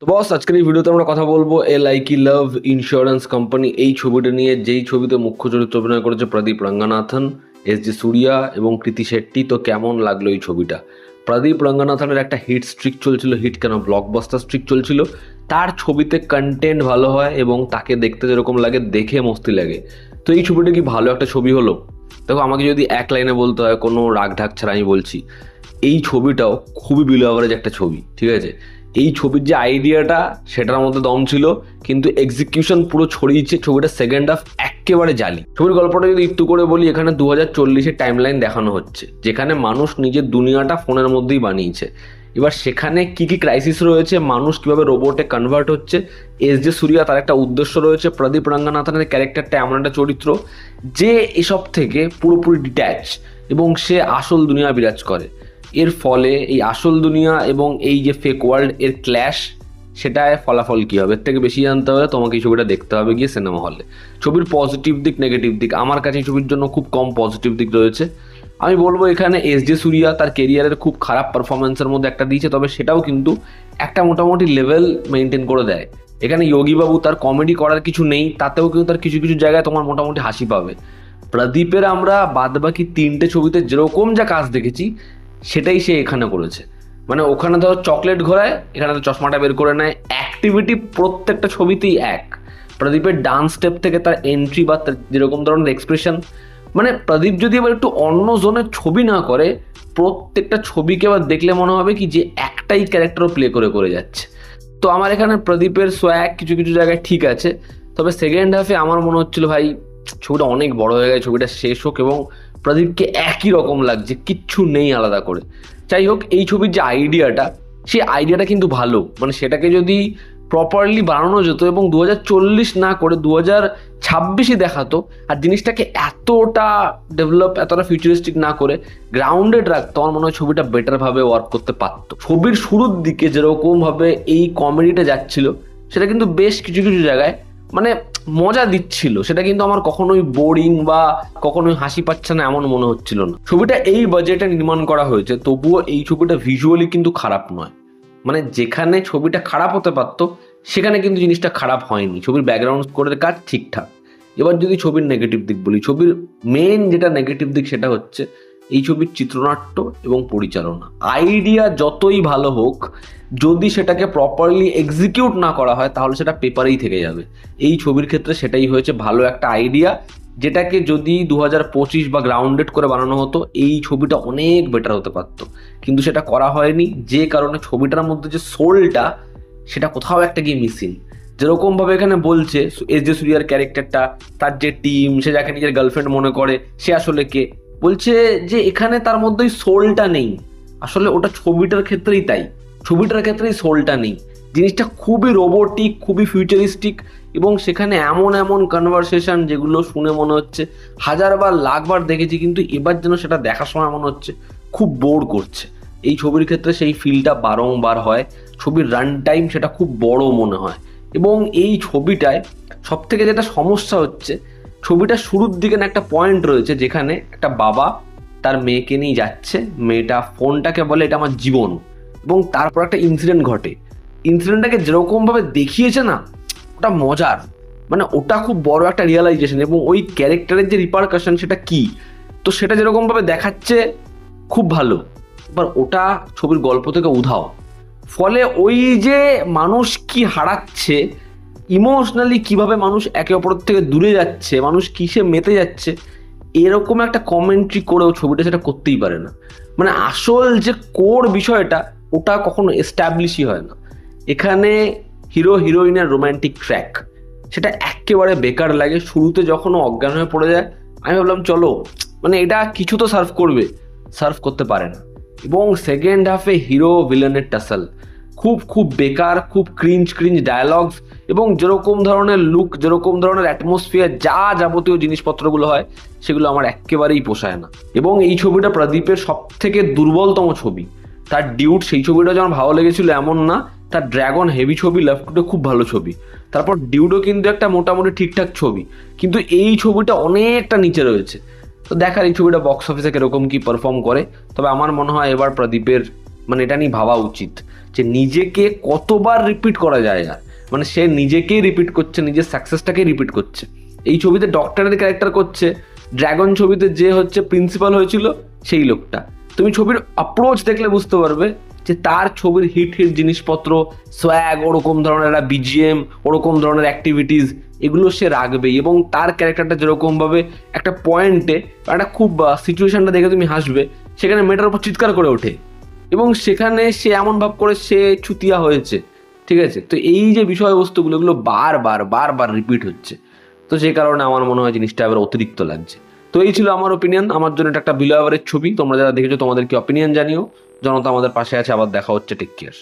তো বস, আজকের এই ভিডিওতে আমরা কথা বলবো এলআইকি লাভ ইন্স্যুরেন্স কোম্পানি এই ছবিটা নিয়ে, যেই ছবিতে মুখ্য চরিত্রে অভিনয় করেছে প্রদীপ রঙ্গনাথন, এস সূর্যা এবং কৃতি শেট্টি। তো কেমন লাগলো এই ছবিটা? প্রদীপ রঙ্গনাথনের একটা হিট স্ট্রিক চলছিল, হিট কেন ব্লকবাস্টার স্ট্রিক চলছিল। তার ছবিতে কন্টেন্ট ভালো হয় এবং তাকে দেখতে যেরকম লাগে, দেখে মস্তি লাগে। তো এই ছবিটা কি ভালো একটা ছবি হলো? দেখো, আমাকে যদি এক লাইনে বলতে হয়, কোনো রাগ ঢাক ছাড়া আমি বলছি, এই ছবিটাও খুবই বিলো অ্যাভারেজ একটা ছবি। ঠিক আছে, এই ছবির যে আইডিয়াটা সেটার মধ্যে দম ছিল, কিন্তু এক্সিকিউশন পুরো ছড়িয়েছে। ছবিটা সেকেন্ড হাফ একেবারে জালি। ছবির গল্পটা যদি একটু করে বলি, এখানে 2040-এর টাইম লাইন দেখানো হচ্ছে, যেখানে মানুষ নিজের দুনিয়াটা ফোনের মধ্যেই বানিয়েছে। এবার সেখানে কি কি ক্রাইসিস রয়েছে, মানুষ কিভাবে রোবটে কনভার্ট হচ্ছে, সূর্যা তার একটা উদ্দেশ্য রয়েছে, প্রদীপ রঙ্গনাথনের ক্যারেক্টারটা এমন একটা চরিত্র যে এসব থেকে পুরোপুরি ডিট্যাচ এবং সে আসল দুনিয়া বিরাজ করে। এর ফলে এই আসল দুনিয়া এবং এই যে ফেক ওয়ার্ল্ড এর ক্ল্যাশ, সেটায় ফলাফল কী হবে, এর থেকে বেশি জানতে হলে তোমাকে এই ছবিটা দেখতে হবে গিয়ে সিনেমা হলে। ছবির পজিটিভ দিক, নেগেটিভ দিক, আমার কাছে এই ছবির জন্য খুব কম পজিটিভ দিক রয়েছে। আমি বলবো এখানে সূর্যা তার কেরিয়ারের খুব খারাপ পারফরমেন্সের মধ্যে একটা দিয়েছে, তবে সেটাও কিন্তু একটা মোটামুটি লেভেল মেনটেন করে দেয়। এখানে যোগীবাবু তার কমেডি করার কিছু নেই, তাতেও কিন্তু তার কিছু কিছু জায়গায় তোমার মোটামুটি হাসি পাবে। প্রদীপের আমরা বাদবাকি 3টে ছবিতে যেরকম যা কাজ দেখেছি, সেটাই সে এখানে করেছে। মানে ওখানে ধরো চকলেট ঘোরায়, এখানে তো চশমাটা বের করে নেয়। অ্যাক্টিভিটি প্রত্যেকটা ছবিতেই এক। প্রদীপের ডান্স স্টেপ থেকে তার এন্ট্রি বা তার যেরকম ধরনের এক্সপ্রেশন, মানে প্রদীপ যদি আবার একটু অন্য জোনের ছবি না করে, প্রত্যেকটা ছবিকে আবার দেখলে মনে হবে কি যে একটাই ক্যারেক্টারও প্লে করে করে যাচ্ছে। তো আমার এখানে প্রদীপের সোয়াগ কিছু কিছু জায়গায় ঠিক আছে, তবে সেকেন্ড হাফে আমার মনে হচ্ছিল ভাই ছবিটা অনেক বড় হয়ে গেছে, ছবিটা শেষ হোক এবং প্রদীপকে একই রকম লাগছে, কিচ্ছু নেই আলাদা করে। যাই হোক, এই ছবির যে আইডিয়াটা, সেই আইডিয়াটা কিন্তু ভালো। মানে সেটাকে যদি প্রপারলি বানানো যেত এবং 2040 না করে 2026 দেখাতো, আর জিনিসটাকে এতটা ডেভেলপ, এতটা ফিউচারিস্টিক না করে গ্রাউন্ডেড রাখতো, আমার মনে হয় ছবিটা বেটার ভাবে ওয়ার্ক করতে পারতো। ছবির শুরুর দিকে যেরকম ভাবে এই কমেডিটা যাচ্ছিল, সেটা কিন্তু বেশ কিছু কিছু জায়গায় মানে মজা দিচ্ছিল। সেটা কিন্তু আমার কখনোই বোরিং বা কখনোই হাসি পাচ্ছে না এমন মনে হচ্ছিল না। ছবিটা এই বাজেটে নির্মাণ করা হয়েছে, তবুও এই ছবিটা ভিজুয়ালি কিন্তু খারাপ নয়। মানে যেখানে ছবিটা খারাপ হতে পারতো, সেখানে কিন্তু জিনিসটা খারাপ হয়নি। ছবির ব্যাকগ্রাউন্ড স্কোরের কাজ ঠিকঠাক। এবার যদি ছবির নেগেটিভ দিক বলি, ছবির মেন যেটা নেগেটিভ দিক সেটা হচ্ছে এই ছবির চিত্রনাট্য এবং পরিচালনা। আইডিয়া যতই ভালো হোক, যদি সেটাকে প্রপারলি এক্সিকিউট না করা হয়, তাহলে সেটা পেপারেই থেকে যাবে। এই ছবির ক্ষেত্রে সেটাই হয়েছে। ভালো একটা আইডিয়া, যেটাকে যদি 2025 বা গ্রাউন্ডেড করে বানানো হতো, এই ছবিটা অনেক বেটার হতে পারতো। কিন্তু সেটা করা হয়নি, যে কারণে ছবিটার মধ্যে যে সোলটা, সেটা কোথাও একটা গিয়ে মিসিং। যেরকম ভাবে এখানে বলছে সূর্যার ক্যারেক্টারটা, তার যে টিম, সে যাকে নিজের গার্লফ্রেন্ড মনে করে, সে আসলে কে, বলছে যে এখানে তার মধ্যে সোলটা নেই। আসলে ওটা ছবিটার ক্ষেত্রেই তাই, ছবিটার ক্ষেত্রেই সোলটা নেই। জিনিসটা খুবই রোবোটিক, খুবই ফিউচারিস্টিক, এবং সেখানে এমন এমন কনভারসেশন যেগুলো শুনে মনে হচ্ছে হাজারবার লাখবার দেখেছি, কিন্তু এবার যেন সেটা দেখার সময় মনে হচ্ছে খুব বোর করছে। এই ছবির ক্ষেত্রে সেই ফিলটা বারংবার হয়। ছবির রান টাইম সেটা খুব বড় মনে হয়। এবং এই ছবিটায় সব থেকে যেটা সমস্যা হচ্ছে, ছবিটা শুরুর দিকে না একটা পয়েন্ট রয়েছে যেখানে একটা বাবা তার মেয়েকে নিয়ে যাচ্ছে, মেয়েটা ফোনটাকে বলে এটা আমার জীবন, এবং তারপর একটা ইনসিডেন্ট ঘটে। ইনসিডেন্টটাকে যেরকমভাবে দেখিয়েছে না, ওটা মজার। মানে ওটা খুব বড় একটা রিয়েলাইজেশন, এবং ওই ক্যারেক্টারের যে রিপারকাশন সেটা কি, তো সেটা যেরকমভাবে দেখাচ্ছে খুব ভালো। এবার ওটা ছবির গল্প থেকে উধাও। ফলে ওই যে মানুষ কি হারাচ্ছে, ইমোশনালি কিভাবে মানুষ একে অপরের থেকে দূরে যাচ্ছে, মানুষ কিসে মেতে যাচ্ছে, এরকম একটা কমেন্ট্রি করেও ছবিটা সেটা করতেই পারে না। মানে আসল যে কোর বিষয়টা, ওটা কখনো এস্টাবলিশই হয় না। এখানে হিরো হিরোইনের রোম্যান্টিক ট্র্যাক, সেটা একেবারে বেকার লাগে। শুরুতে যখন ও অজ্ঞান হয়ে পড়ে যায়, আমি ভাবলাম চলো, মানে এটা কিছু তো সার্ভ করবে, সার্ভ করতে পারে না। এবং সেকেন্ড হাফে হিরো ভিলেনের টাসল খুব খুব বেকার, খুব ক্রিঞ্জ ক্রিঞ্জ ডায়ালগস, এবং যেরকম ধরনের লুক, যেরকম ধরনের অ্যাটমসফিয়ার, যা যাবতীয় জিনিসপত্রগুলো হয়, সেগুলো আমার একেবারেই পোষায় না। এবং এই ছবিটা প্রদীপের সব থেকে দুর্বলতম ছবি। তার ডিউট, সেই ছবিটা যেমন ভালো লেগেছিল এমন না, তার ড্রাগন হেভি ছবি লাভ টুডে খুব ভালো ছবি, তারপর ডিউডও কিন্তু একটা মোটামুটি ঠিকঠাক ছবি, কিন্তু এই ছবিটা অনেকটা নিচে রয়েছে। তো দেখার এই ছবিটা বক্স অফিসে কিরকম কি পারফর্ম করে। তবে আমার মনে হয় এবার প্রদীপের মানে এটা নিয়ে ভাবা উচিত। যে নিজেকে কতবার রিপিট করা যায়। আর মানে সে নিজেকেই রিপিট করছে, নিজের সাকসেসটাকেই রিপিট করছে। এই ছবিতে ডক্টরের ক্যারেক্টার করছে, ড্রাগন ছবিতে যে হচ্ছে প্রিন্সিপাল হয়েছিল সেই লোকটা। তুমি ছবির অ্যাপ্রোচ দেখলে বুঝতে পারবে যে তার ছবির হিট জিনিসপত্র, সোয়াগ, ওরকম ধরনের একটা বিজিএম, ওরকম ধরনের অ্যাক্টিভিটিস, এগুলো সে রাখবেই। এবং তার ক্যারেক্টারটা যেরকমভাবে একটা পয়েন্টে একটা খুব সিচুয়েশনটা দেখে তুমি হাসবে, সেখানে মেয়েটার উপর চিৎকার করে ওঠে এবং সেখানে সে এমন ভাব করে সে চুতিয়া হয়েছে। ঠিক আছে, তো এই যে বিষয়বস্তুগুলো এগুলো বারবার বারবার রিপিট হচ্ছে, তো সেই কারণে আমার মনে হয় জিনিসটা এবার অতিরিক্ত লাগছে। তো এই ছিল আমার ওপিনিয়ন। আমার জন্য এটা একটা বিলো এভারেজ ছবি। তোমরা যারা দেখেছো তোমাদের কি অপিনিয়ন জানিও। জনতা আমাদের পাশে আছে, আবার দেখা হচ্ছে। Take care.